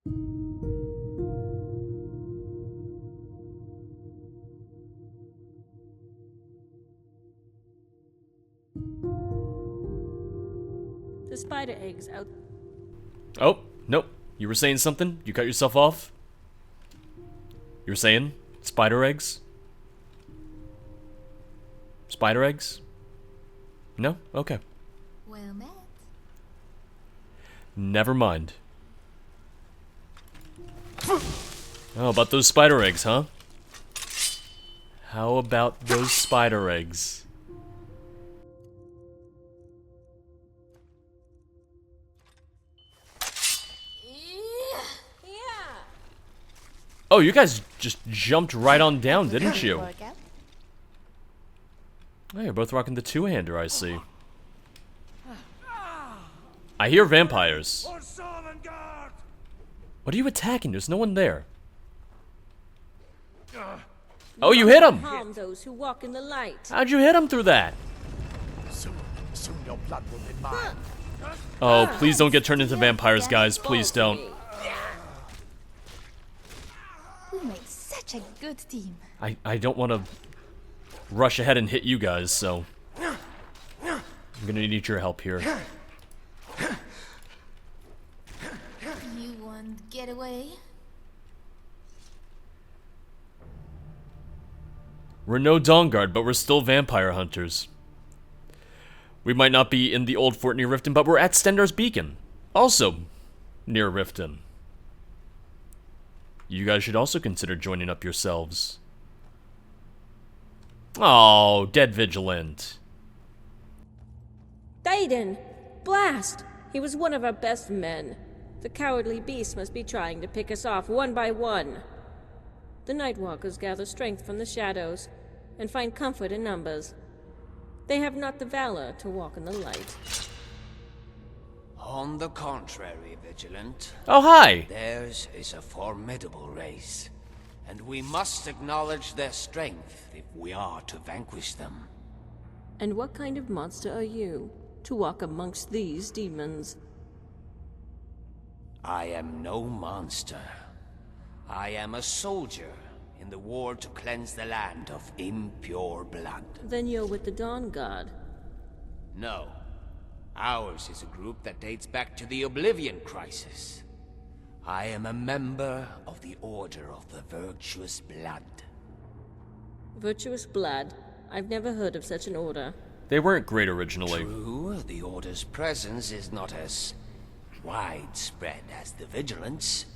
The spider eggs out. Oh, nope. You were saying something? You cut yourself off? You were saying spider eggs? Spider eggs? No? Okay. Well met. Never mind. Oh, about those spider eggs, huh? How about those spider eggs? Oh, you guys just jumped right on down, didn't you? Oh, you're both rocking the two-hander, I see. I hear vampires. What are you attacking? There's no one there. Oh, you hit him! Harm those who walk in the light. How'd you hit him through that? Soon your blood will be mine. Oh, please don't get turned into vampires, guys. Please don't. We make such a good team. I don't want to rush ahead and hit you guys, so I'm gonna need your help here. You won't get away? We're no Dawnguard, but we're still vampire hunters. We might not be in the old fort near Riften, but we're at Stendarr's Beacon, also near Riften. You guys should also consider joining up yourselves. Oh, dead Vigilant. Thaden! Blast! He was one of our best men. The cowardly beast must be trying to pick us off one by one. The Nightwalkers gather strength from the shadows and find comfort in numbers. They have not the valor to walk in the light. On the contrary, Vigilant. Oh, hi! Theirs is a formidable race, and we must acknowledge their strength if we are to vanquish them. And what kind of monster are you, to walk amongst these demons? I am no monster. I am a soldier in the war to cleanse the land of impure blood. Then you're with the Dawn God. No. Ours is a group that dates back to the Oblivion crisis. I am a member of the Order of the Virtuous Blood. Virtuous Blood? I've never heard of such an order. They weren't great originally. True, the Order's presence is not as widespread as the Vigilance.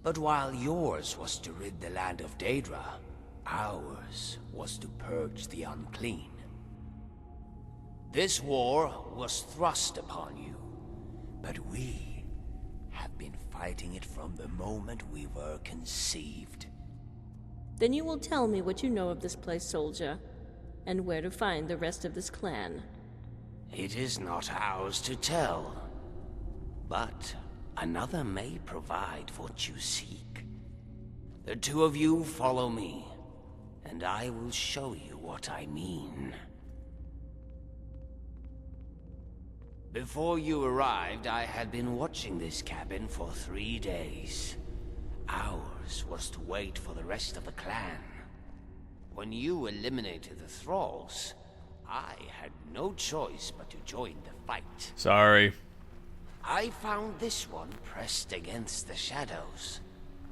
But while yours was to rid the land of Daedra, ours was to purge the unclean. This war was thrust upon you, but we have been fighting it from the moment we were conceived. Then you will tell me what you know of this place, soldier, and where to find the rest of this clan. It is not ours to tell, but another may provide what you seek. The two of you follow me, and I will show you what I mean. Before you arrived, I had been watching this cabin for 3 days. Ours was to wait for the rest of the clan. When you eliminated the thralls, I had no choice but to join the fight. Sorry. I found this one pressed against the shadows,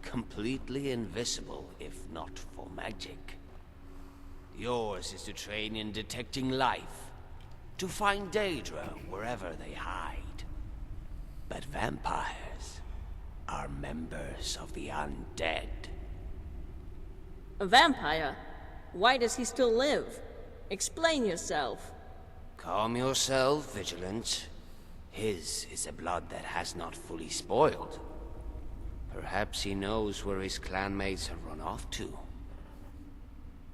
completely invisible if not for magic. Yours is to train in detecting life, to find Daedra wherever they hide. But vampires are members of the undead. A vampire? Why does he still live? Explain yourself. Calm yourself, Vigilant. His is a blood that has not fully spoiled. Perhaps he knows where his clanmates have run off to.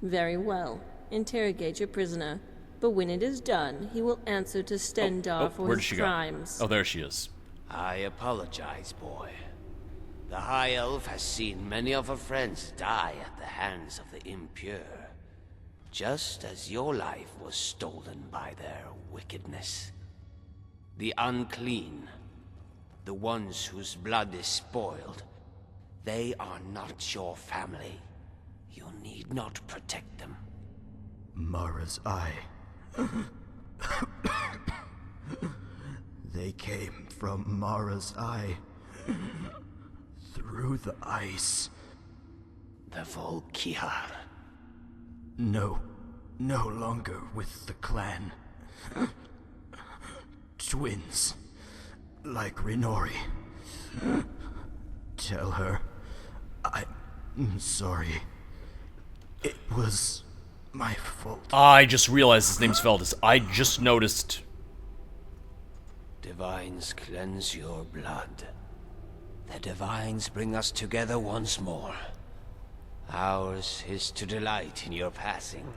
Very well. Interrogate your prisoner. But when it is done, he will answer to Stendarr for his crimes. Oh, there she is. I apologize, boy. The High Elf has seen many of her friends die at the hands of the impure, just as your life was stolen by their wickedness. The unclean, the ones whose blood is spoiled. They are not your family. You need not protect them. Mara's eye. They came from Mara's eye. Through the ice. The Volkihar. No longer with the clan. Twins. Like Rinori. Tell her I'm sorry. It was my fault. I just realized his name's Veldis. I just noticed. Divines cleanse your blood. The divines bring us together once more. Ours is to delight in your passing.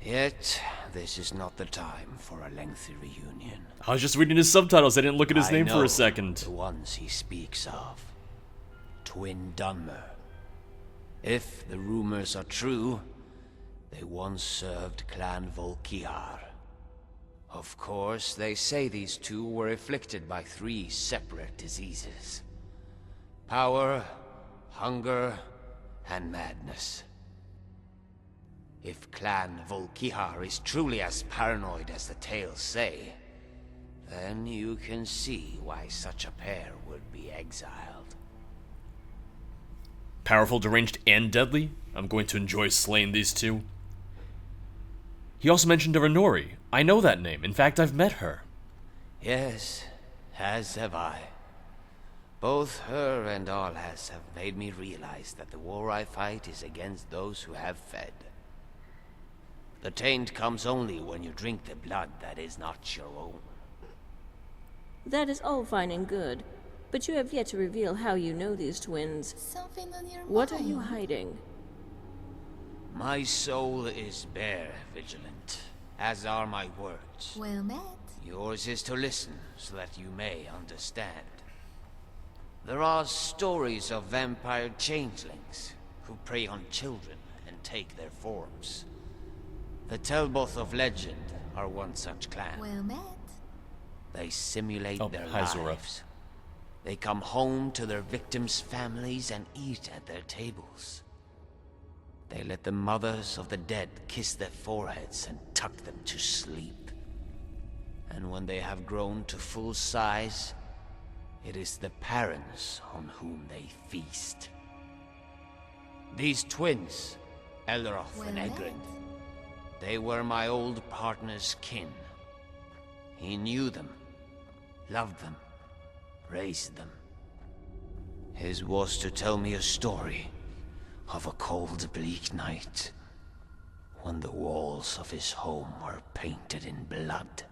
Yet, this is not the time for a lengthy reunion. I was just reading his subtitles. I didn't look at his name for a second. The ones he speaks of. Twin Dunmer. If the rumors are true, they once served Clan Volkihar. Of course, they say these two were afflicted by 3 separate diseases. Power, hunger, and madness. If Clan Volkihar is truly as paranoid as the tales say, then you can see why such a pair would be exiled. Powerful, deranged, and deadly? I'm going to enjoy slaying these two. He also mentioned a Rinori. I know that name. In fact, I've met her. Yes, as have I. Both her and Arlas have made me realize that the war I fight is against those who have fed. The taint comes only when you drink the blood that is not your own. That is all fine and good, but you have yet to reveal how you know these twins. Something on your What are mind. you hiding? My soul is bare, Vigilant, as are my words. Well met. Yours is to listen so that you may understand. There are stories of vampire changelings who prey on children and take their forms. The Telboth of legend are one such clan. Well met. They simulate their hi, Zora. lives. They come home to their victims' families and eat at their tables. They let the mothers of the dead kiss their foreheads and tuck them to sleep. And when they have grown to full size, it is the parents on whom they feast. These twins, Elroth and Well Egrin, they were my old partner's kin. He knew them, loved them, raised them. His was to tell me a story of a cold, bleak night when the walls of his home were painted in blood.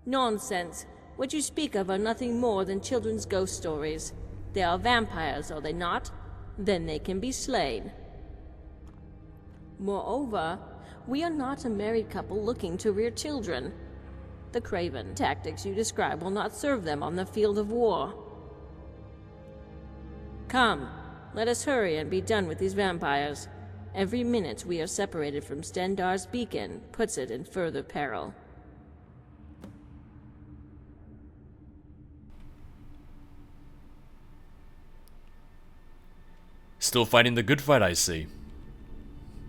Nonsense. What you speak of are nothing more than children's ghost stories. They are vampires, are they not? Then they can be slain. Moreover, we are not a married couple looking to rear children. The craven tactics you describe will not serve them on the field of war. Come, let us hurry and be done with these vampires. Every minute we are separated from Stendarr's beacon puts it in further peril. Still fighting the good fight, I see.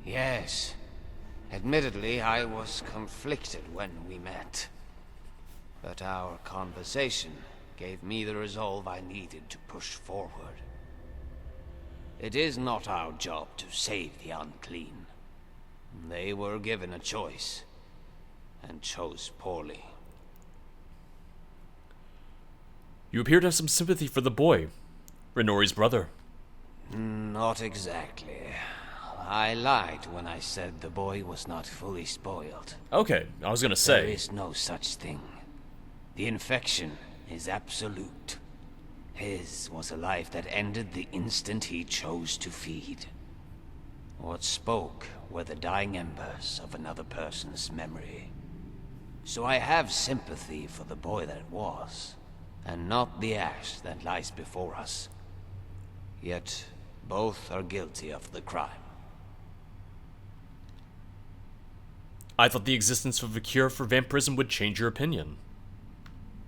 Yes. Admittedly, I was conflicted when we met. But our conversation gave me the resolve I needed to push forward. It is not our job to save the unclean. They were given a choice, and chose poorly. You appear to have some sympathy for the boy, Rinori's brother. Not exactly. I lied when I said the boy was not fully spoiled. Okay, I was gonna There say. is no such thing. The infection is absolute. His was a life that ended the instant he chose to feed. What spoke were the dying embers of another person's memory. So I have sympathy for the boy that was, and not the ash that lies before us. Yet, both are guilty of the crime. I thought the existence of a cure for vampirism would change your opinion.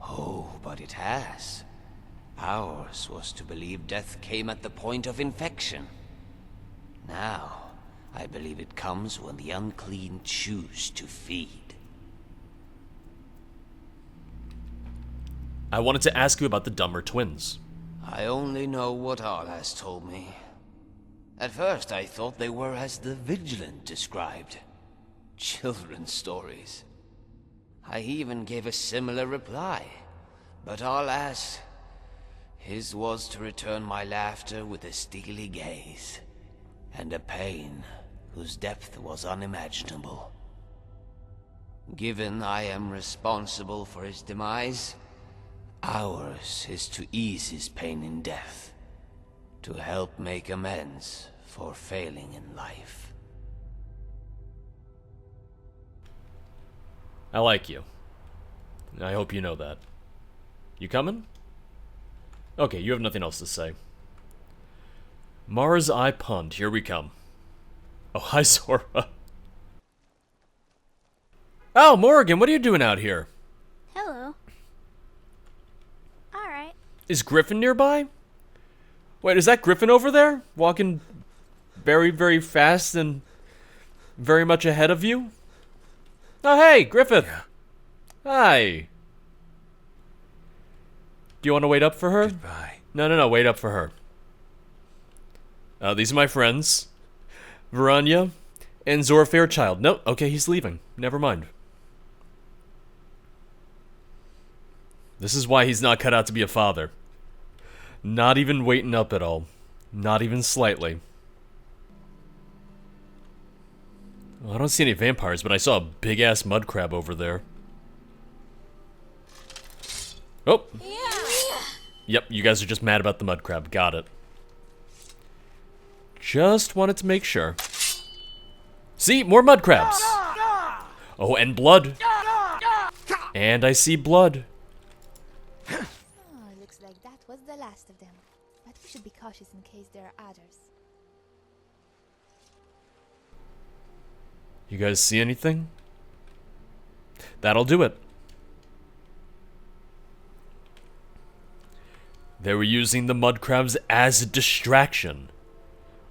Oh, but it has. Ours was to believe death came at the point of infection. Now, I believe it comes when the unclean choose to feed. I wanted to ask you about the Dummer twins. I only know what Al has told me. At first I thought they were as the Vigilant described. Children's stories. I even gave a similar reply. But alas, his was to return my laughter with a steely gaze, and a pain whose depth was unimaginable. Given I am responsible for his demise, ours is to ease his pain in death, to help make amends for failing in life. I like you. I hope you know that. You coming? Okay, you have nothing else to say. Mars Eye Pond, here we come. Oh, hi, Sora. Oh, Morrigan, what are you doing out here? Hello. Alright. Is Griffin nearby? Wait, is that Griffin over there? Walking very, very fast and very much ahead of you? Oh, hey, Griffith. Yeah. Hi. Do you want to wait up for her? Goodbye. No, wait up for her. These are my friends. Verania and Zora Fairchild. No, okay, he's leaving. Never mind. This is why he's not cut out to be a father. Not even waiting up at all. Not even slightly. Well, I don't see any vampires, but I saw a big-ass mud crab over there. Oh! Yep, you guys are just mad about the mud crab. Got it. Just wanted to make sure. See, more mud crabs. Oh, and blood. And I see blood. Oh, looks like that was the last of them. But we should be cautious in case there are others. You guys see anything? That'll do it. They were using the mud crabs as a distraction,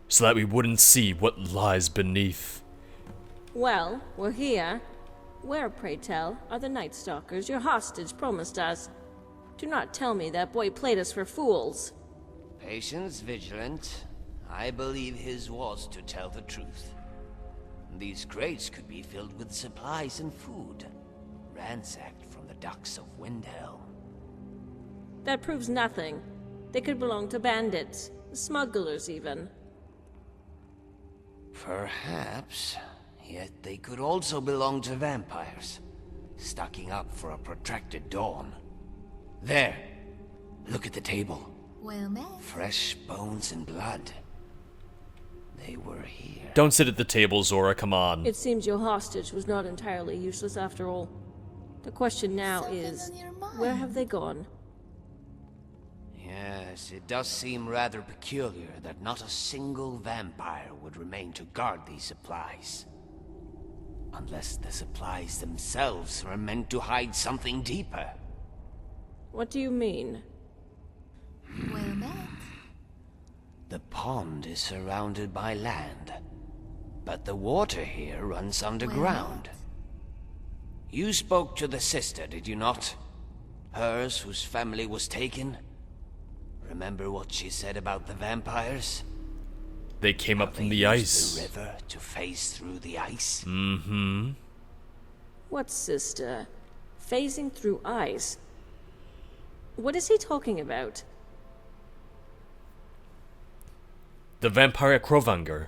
so that we wouldn't see what lies beneath. Well, we're here. Where, pray tell, are the Night Stalkers your hostage promised us? Do not tell me that boy played us for fools. Patience, Vigilant. I believe his was to tell the truth. These crates could be filled with supplies and food, ransacked from the docks of Windhelm. That proves nothing. They could belong to bandits, smugglers even. Perhaps, yet they could also belong to vampires, stocking up for a protracted dawn. There, look at the table. Well met. Fresh bones and blood. They were here. Don't sit at the table, Zora, come on. It seems your hostage was not entirely useless after all. The question now Something is, on your mind. where have they gone? Yes, it does seem rather peculiar that not a single vampire would remain to guard these supplies. Unless the supplies themselves were meant to hide something deeper. What do you mean? Well met. The pond is surrounded by land, but the water here runs underground. You spoke to the sister, did you not? Hers whose family was taken? Remember what she said about the vampires? They came up How from they the used ice. the river to phase through the ice? Mm-hmm. What sister? Phasing through ice? What is he talking about? The vampire at Krovangar.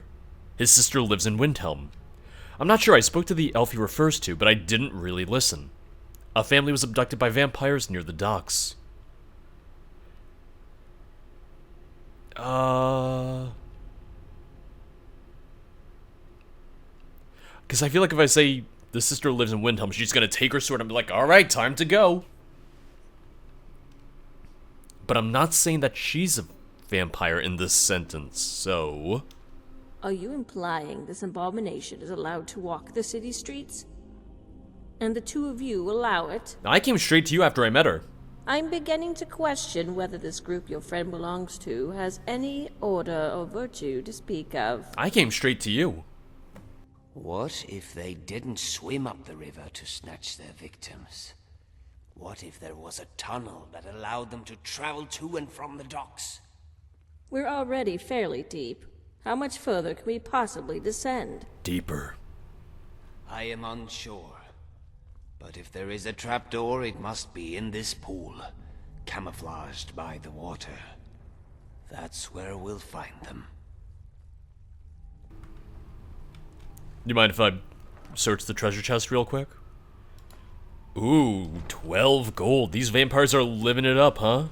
His sister lives in Windhelm. I'm not sure I spoke to the elf he refers to, but I didn't really listen. A family was abducted by vampires near the docks. Because I feel like if I say the sister lives in Windhelm, she's gonna take her sword and be like, alright, time to go. But I'm not saying that she's a vampire in this sentence, so... Are you implying this abomination is allowed to walk the city streets? And the two of you allow it? I came straight to you after I met her. I'm beginning to question whether this group your friend belongs to has any order or virtue to speak of. I came straight to you. What if they didn't swim up the river to snatch their victims? What if there was a tunnel that allowed them to travel to and from the docks? We're already fairly deep. How much further can we possibly descend? Deeper. I am unsure. But if there is a trapdoor, it must be in this pool, camouflaged by the water. That's where we'll find them. You mind if I search the treasure chest real quick? Ooh, 12 gold. These vampires are living it up, huh?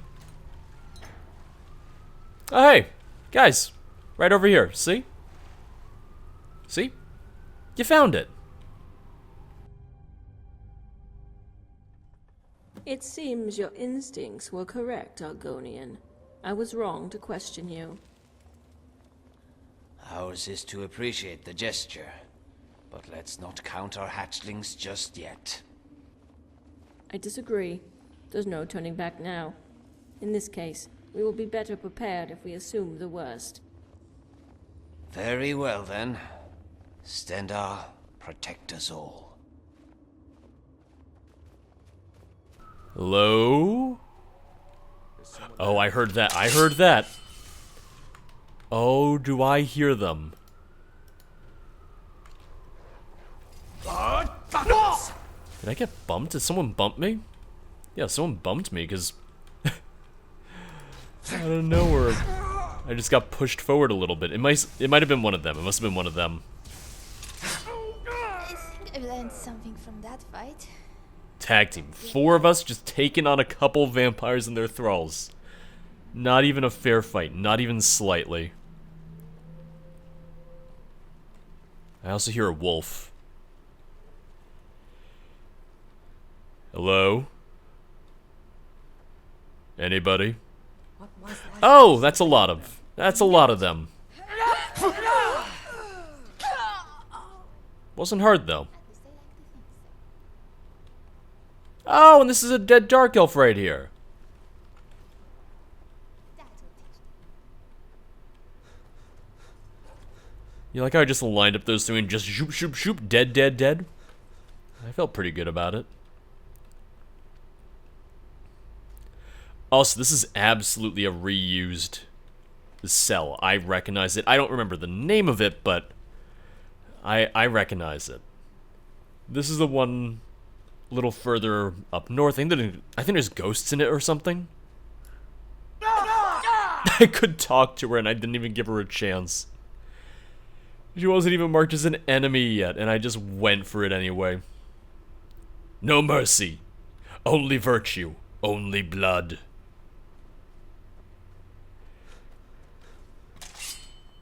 Oh, hey, guys, right over here. See? See? You found it. It seems your instincts were correct, Argonian. I was wrong to question you. Ours is to appreciate the gesture, but let's not count our hatchlings just yet. I disagree. There's no turning back now. In this case, we will be better prepared if we assume the worst. Very well then. Stendar, protect us all. Hello? Oh, I heard that. I heard that. Oh, do I hear them? Did I get bumped? Did someone bump me? Yeah, someone bumped me because out of nowhere, I just got pushed forward a little bit. It might have been one of them. It must have been one of them. I think I learned something from that fight. Tag team. 4 of us just taking on a couple vampires and their thralls. Not even a fair fight. Not even slightly. I also hear a wolf. Hello? Anybody? Oh, that's a lot of them. Wasn't hard though. Oh, and this is a dead dark elf right here. You like how I just lined up those 3 and just shoop, shoop, shoop, dead, dead, dead? I felt pretty good about it. Also, this is absolutely a reused cell. I recognize it. I don't remember the name of it, but I recognize it. This is the one a little further up north. I think there's ghosts in it or something. I could talk to her and I didn't even give her a chance. She wasn't even marked as an enemy yet, and I just went for it anyway. No mercy. Only virtue. Only blood.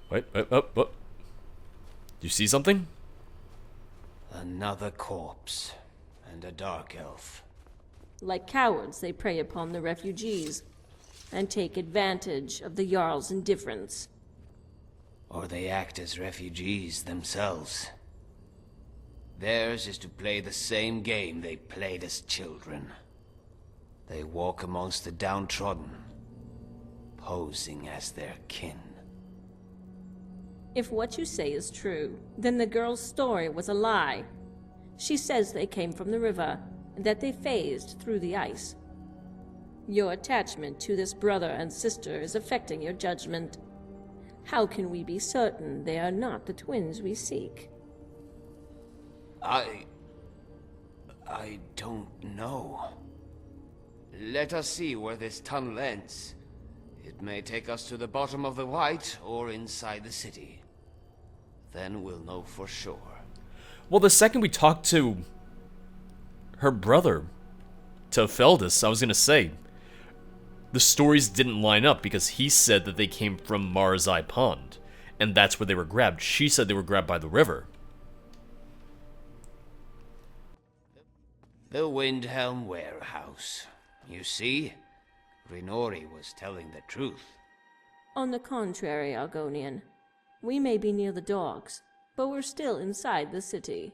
Wait, what? You see something? Another corpse. And a dark elf. Like cowards, they prey upon the refugees and take advantage of the Jarl's indifference. Or they act as refugees themselves. Theirs is to play the same game they played as children. They walk amongst the downtrodden, posing as their kin. If what you say is true, then the girl's story was a lie. She says they came from the river, and that they phased through the ice. Your attachment to this brother and sister is affecting your judgment. How can we be certain they are not the twins we seek? I don't know. Let us see where this tunnel ends. It may take us to the bottom of the White or inside the city. Then we'll know for sure. Well, the second we talked to her brother, to Feldus, I was gonna say, the stories didn't line up because he said that they came from Marzai Pond, and that's where they were grabbed. She said they were grabbed by the river. The Windhelm warehouse. You see, Rinori was telling the truth. On the contrary, Argonian. We may be near the docks, but we're still inside the city.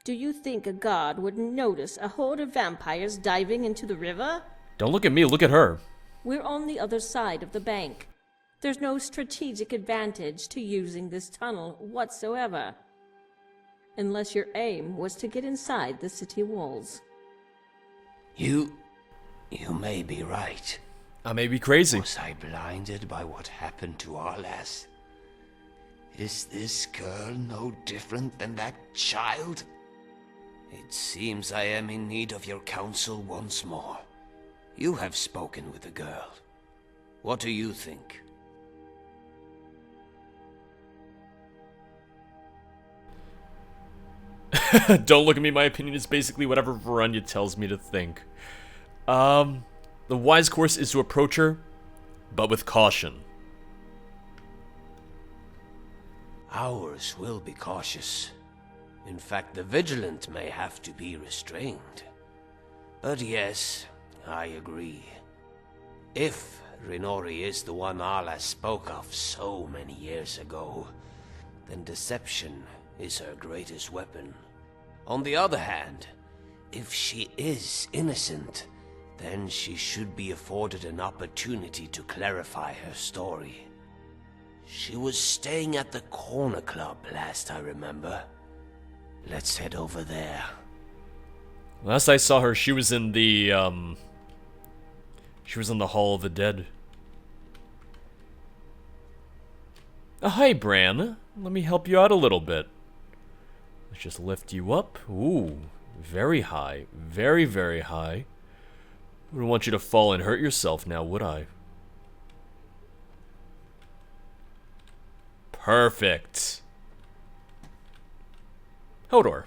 Do you think a god would notice a horde of vampires diving into the river? Don't look at me, look at her. We're on the other side of the bank. There's no strategic advantage to using this tunnel whatsoever. Unless your aim was to get inside the city walls. You may be right. I may be crazy. Was I blinded by what happened to our lass? Is this girl no different than that child? It seems I am in need of your counsel once more. You have spoken with the girl. What do you think? Don't look at me, my opinion is basically whatever Verania tells me to think. The wise course is to approach her, but with caution. Ours will be cautious. In fact, the Vigilant may have to be restrained. But yes, I agree. If Rinori is the one Ala spoke of so many years ago, then deception is her greatest weapon. On the other hand, if she is innocent, then she should be afforded an opportunity to clarify her story. She was staying at the Corner Club last I remember. Let's head over there. Last I saw her, she was in the, she was in the Hall of the Dead. Hi, Bran. Let me help you out a little bit. Let's just lift you up. Ooh, very high. Very, very high. Wouldn't want you to fall and hurt yourself now, would I? Perfect. Hodor.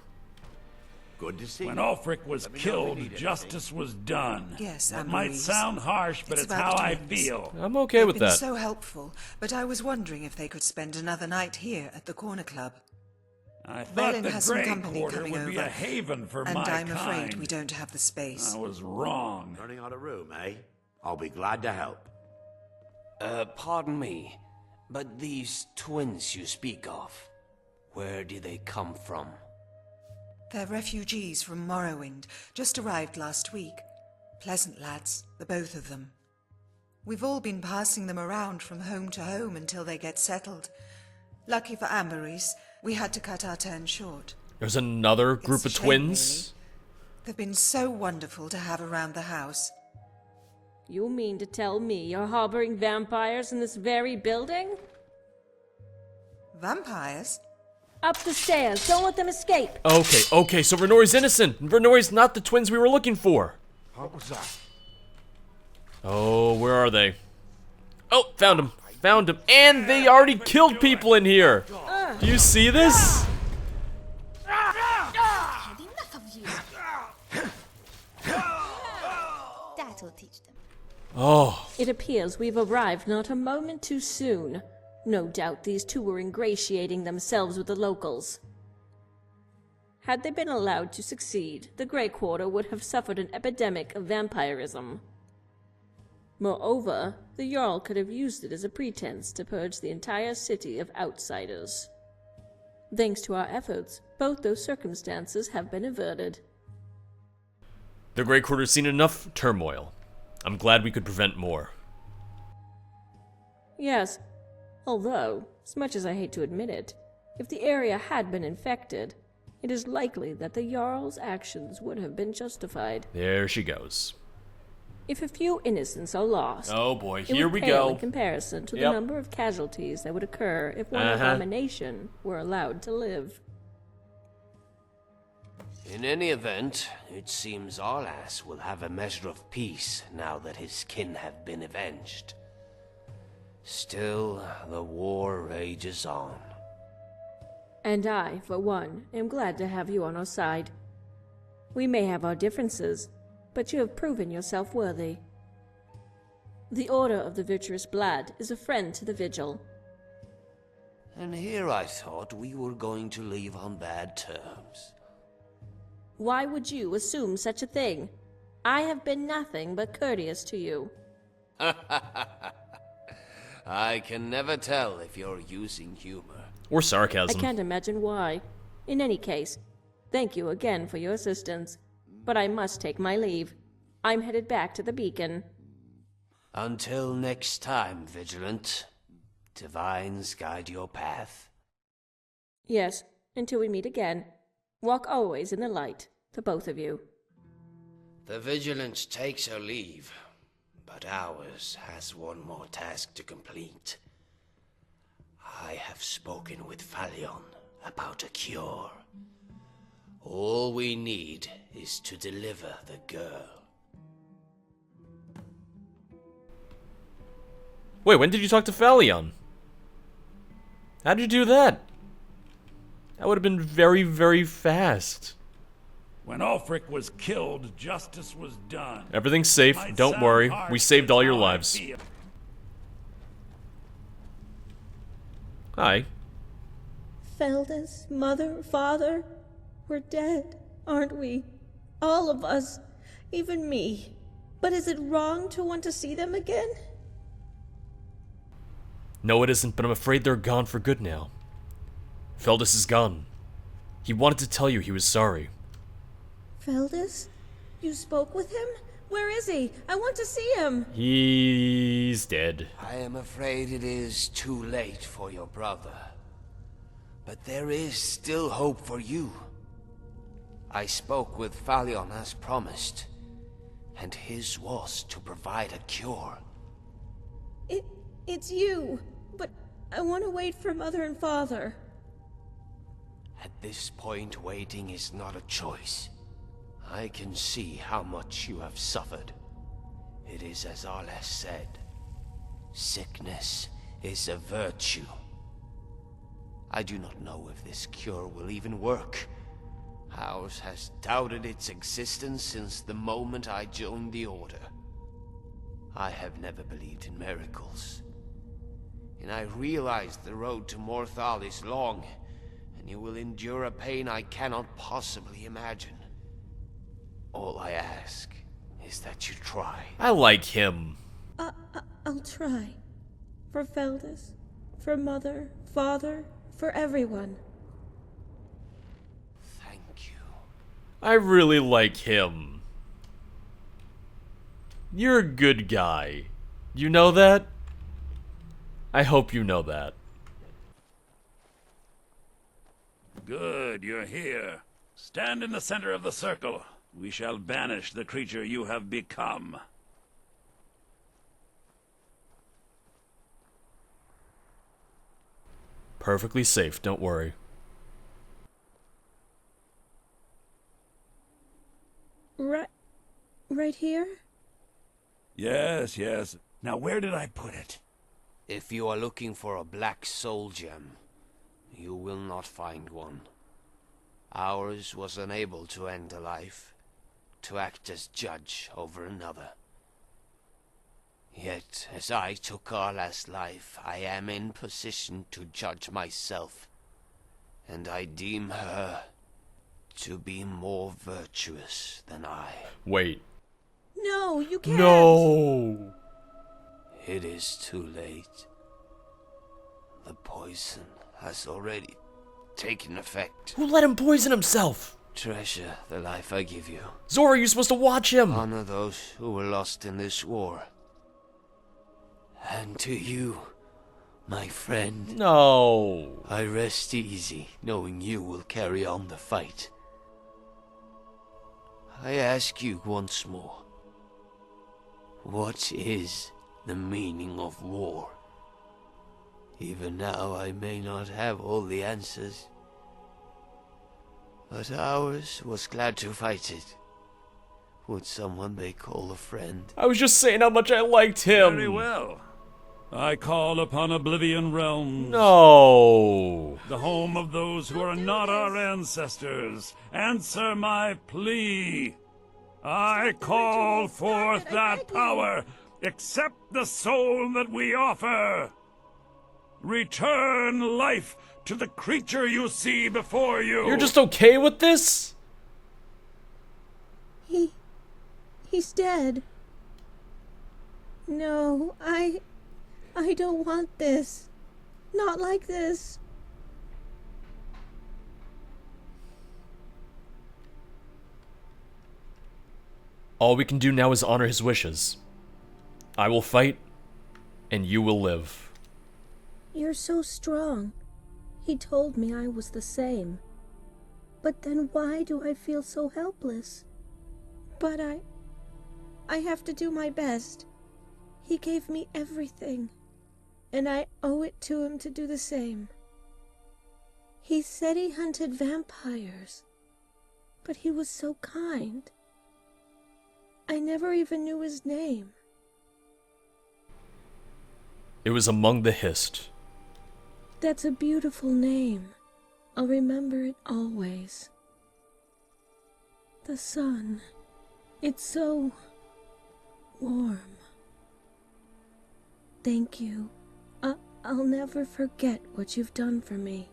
Good to see When you. Ulfric was Let me know if you killed, need justice was done. Yes, That Anne might Louise. sound harsh, but It's it's about how I twins. feel. I'm okay with They've been that. so helpful, but I was wondering if they could spend another night here at the Corner Club. I thought Berlin the has some Grey company Quarter coming would be over, a haven for and my I'm kind. afraid we don't have the space. I was wrong. Running out of room, eh? I'll be glad to help. Pardon me, but these twins you speak of, where did they come from? They're refugees from Morrowind, just arrived last week. Pleasant lads, the both of them. We've all been passing them around from home to home until they get settled. Lucky for Amberys, we had to cut our turn short. There's another group It's a of shame, twins. really. They've been so wonderful to have around the house. You mean to tell me you're harboring vampires in this very building? Vampires? Up the stairs, don't let them escape! Okay, so Renori's innocent. Renori's not the twins we were looking for. What was that? Oh, where are they? Oh, found him. And they already killed people in here. Do you see this? Had enough of you. That'll teach them. Oh, It appears we've arrived not a moment too soon. No doubt these two were ingratiating themselves with the locals. Had they been allowed to succeed, the Grey Quarter would have suffered an epidemic of vampirism. Moreover, the Jarl could have used it as a pretense to purge the entire city of outsiders. Thanks to our efforts, both those circumstances have been averted. the Grey Quarter's seen enough turmoil. I'm glad we could prevent more. Yes, although, as much as I hate to admit it, if the area had been infected, it is likely that the Jarl's actions would have been justified. There she goes. If a few innocents are lost, Oh boy, it here would we pale go. in comparison to Yep. the number of casualties that would occur if one abomination were allowed to live. In any event, it seems Arlas will have a measure of peace now that his kin have been avenged. Still, the war rages on. And I, for one, am glad to have you on our side. We may have our differences, but you have proven yourself worthy. The Order of the Virtuous Blood is a friend to the Vigil. And here I thought we were going to leave on bad terms. Why would you assume such a thing? I have been nothing but courteous to you. I can never tell if you're using humor. Or I sarcasm. can't imagine why. In any case, Thank you again for your assistance, but I must take my leave. I'm headed back to the beacon. Until next time, Vigilant. Divines guide your path. Yes, until we meet again. Walk always in the light, to both of you. The Vigilant takes her leave, but ours has one more task to complete. I have spoken with Falion about a cure. All we need is to deliver the girl. Wait, when did you talk to Falion? How did you do that? That would have been very, very fast. When Ulfric was killed, justice was done. Everything's safe. Might Don't sound worry. harsh, We saved all your but it's how I lives. feel. Hi. Feldus, mother, father, we're dead, aren't we? All of us, even me. But is it wrong to want to see them again? No, it isn't, but I'm afraid they're gone for good now. Feldus is gone. He wanted to tell you he was sorry. Feldus? You spoke with him? Where is he? I want to see him. He's dead. I am afraid it is too late for your brother. But there is still hope for you. I spoke with Falion as promised, and his was to provide a cure. It's you, but I want to wait for Mother and Father. At this point, waiting is not a choice. I can see how much you have suffered. It is as Arles said. Sickness is a virtue. I do not know if this cure will even work. Ours has doubted its existence since the moment I joined the Order. I have never believed in miracles. And I realize the road to Morthal is long, and you will endure a pain I cannot possibly imagine. All I ask is that you try. I like him. I'll try. For Feldus, for Mother, Father, for everyone. Thank you. I really like him. You're a good guy. You know that? I hope you know that. Good, you're here. Stand in the center of the circle. We shall banish the creature you have become. Perfectly safe, don't worry. Right here? Yes, yes. Now where did I put it? If you are looking for a black soul gem, you will not find one. Ours was unable to end a life, to act as judge over another. Yet, as I took our last life, I am in position to judge myself, and I deem her to be more virtuous than I. Wait. No, you can't. No! It is too late. The poison has already taken effect. Who let him poison himself? Treasure the life I give you. Zora, you're supposed to watch him! Honor those who were lost in this war. And to you, my friend, No. I rest easy knowing you will carry on the fight. I ask you once more, what is the meaning of war? Even now I may not have all the answers, but ours was glad to fight it. Would someone they call a friend? I was just saying how much I liked him. Very well. I call upon Oblivion realms. No. The home of those who are not our ancestors. Answer my plea. I call forth that power. Accept the soul that we offer. Return life to the creature you see before you. You're just okay with this? He's dead. No, I don't want this. Not like this. All we can do now is honor his wishes. I will fight, and you will live. You're so strong. He told me I was the same. But then why do I feel so helpless? But I have to do my best. He gave me everything, and I owe it to him to do the same. He said he hunted vampires, but he was so kind. I never even knew his name. It was among the Hist. That's a beautiful name. I'll remember it always. The sun. It's so warm. Thank you. I'll never forget what you've done for me.